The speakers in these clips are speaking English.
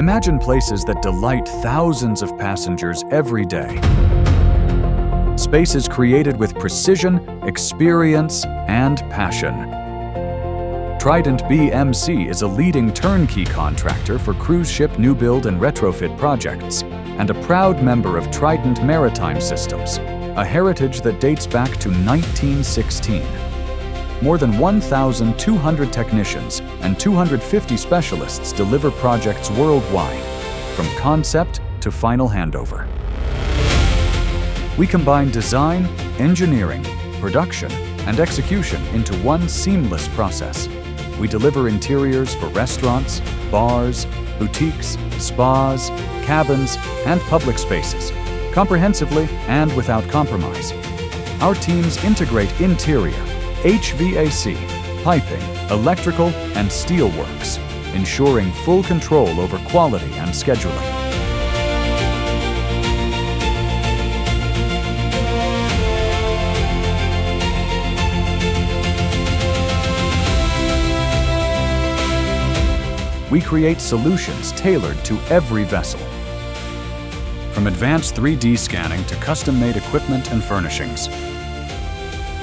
Imagine places that delight thousands of passengers every day. Spaces created with precision, experience, and passion. Trident BMC is a leading turnkey contractor for cruise ship new build and retrofit projects, and a proud member of Trident Maritime Systems, a heritage that dates back to 1916. More than 1,200 technicians and 250 specialists deliver projects worldwide, from concept to final handover. We combine design, engineering, production, and execution into one seamless process. We deliver interiors for restaurants, bars, boutiques, spas, cabins, and public spaces, comprehensively and without compromise. Our teams integrate interior, HVAC, piping, electrical, and steelworks, ensuring full control over quality and scheduling. We create solutions tailored to every vessel. From advanced 3D scanning to custom-made equipment and furnishings,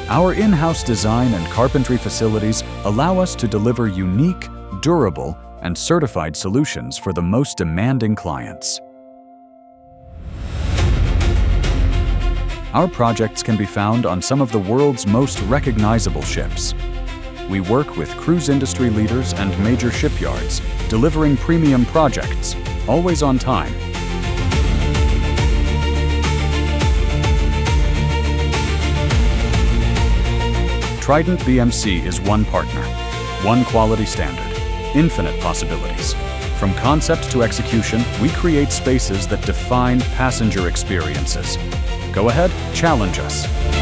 our in-house design and carpentry facilities allow us to deliver unique, durable, and certified solutions for the most demanding clients. Our projects can be found on some of the world's most recognizable ships. We work with cruise industry leaders and major shipyards, delivering premium projects, always on time. Trident BMC is one partner, one quality standard, infinite possibilities. From concept to execution, we create spaces that define passenger experiences. Go ahead, challenge us.